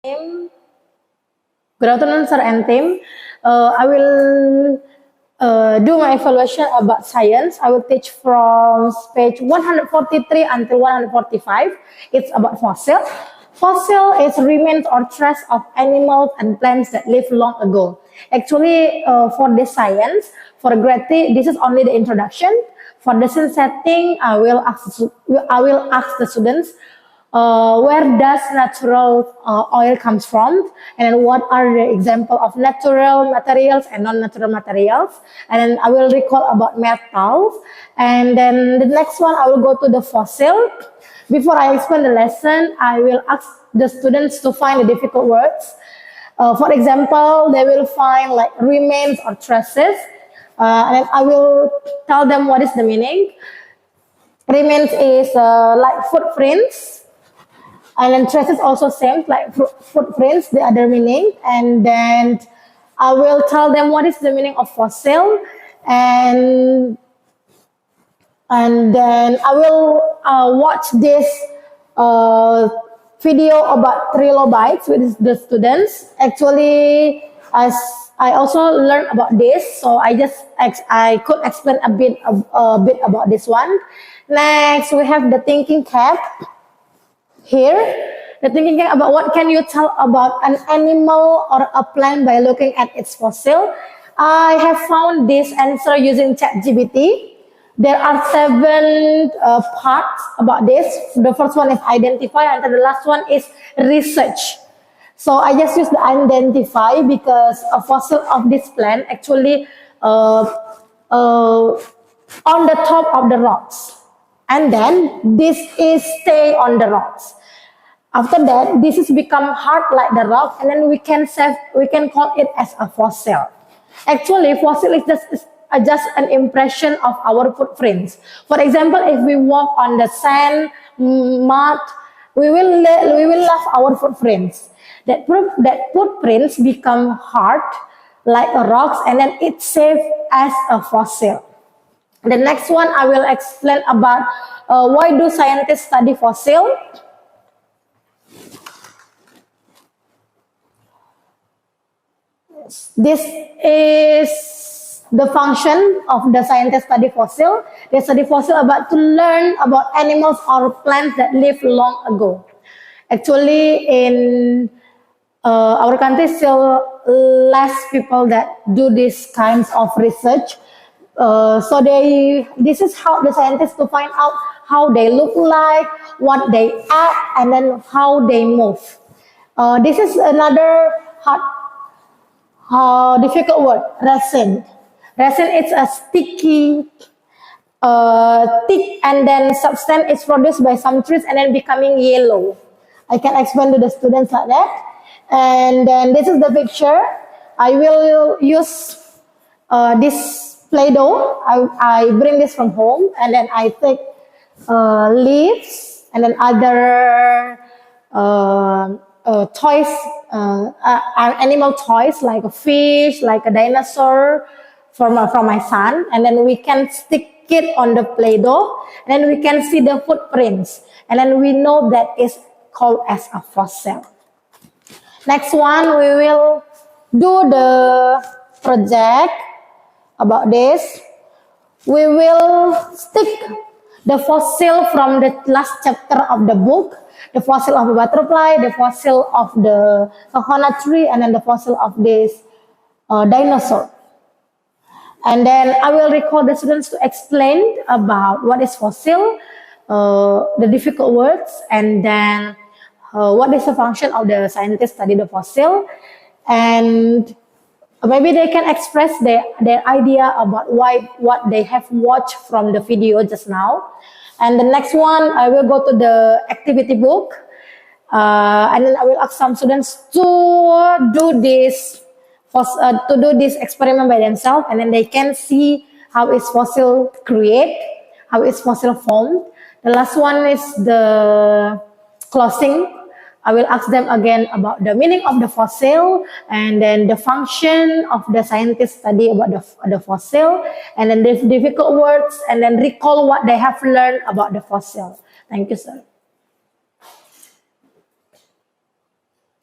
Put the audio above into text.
Good afternoon, sir and team. I will do my evaluation about science. I will teach from page 143 until 145. It's about fossil. Fossil is remains or trace of animals and plants that lived long ago. Actually, for this science, for grade 3, this is only the introduction. For the scene setting, I will ask the students where does natural oil comes from, and then what are the example of natural materials and non-natural materials, and then I will recall about metals, and then the next one I will go to the fossil. Before I explain the lesson, I will ask the students to find the difficult words. For example, they will find like remains or traces, and then I will tell them what is the meaning. Remains is like footprints. And then traces also same, like footprints, the other meaning. And then I will tell them what is the meaning of fossil. And then I will watch this video about trilobites with the students. Actually, as I also learned about this, so I could explain a bit about this one. Next, we have the thinking cap. Here, the thinking cap about what can you tell about an animal or a plant by looking at its fossil. I have found this answer using ChatGPT. There are 7 parts about this. The first one is identify, and the last one is research. So I just use the identify because a fossil of this plant actually on the top of the rocks. And then this is stay on the rocks. After that, this is become hard like the rock, and then we can call it as a fossil. Actually, fossil is just an impression of our footprints. For example, if we walk on the sand, mud, we will leave our footprints. That footprints become hard like a rocks, and then it's saved as a fossil. The next one I will explain about why do scientists study fossil. This is the function of the scientists study fossil. They study fossil about to learn about animals or plants that lived long ago. Actually, in our country, still less people that do these kinds of research. So this is how the scientists to find out how they look like, what they act, and then how they move. This is another difficult word, resin. Resin is a sticky, thick, and then substance is produced by some trees and then becoming yellow. I can explain to the students like that. And then this is the picture. I will use this Play-Doh. I bring this from home, and then I take leaves and then other toys, animal toys like a fish, like a dinosaur from my son, and then we can stick it on the Play-Doh, and then we can see the footprints, and then we know that is called as a fossil. Next one, we will do the project about this. We will stick the fossil from the last chapter of the book, the fossil of a butterfly, the fossil of the coconut tree, and then the fossil of this dinosaur. And then I will recall the students to explain about what is fossil, the difficult words, and then what is the function of the scientists study the fossil, and maybe they can express their idea about what they have watched from the video just now. And the next one, I will go to the activity book, and then I will ask some students to do this experiment by themselves, and then they can see how is fossil create, how is fossil formed. The last one is the closing. I will ask them again about the meaning of the fossil, and then the function of the scientist study about the fossil, and then the difficult words, and then recall what they have learned about the fossil. Thank you, sir.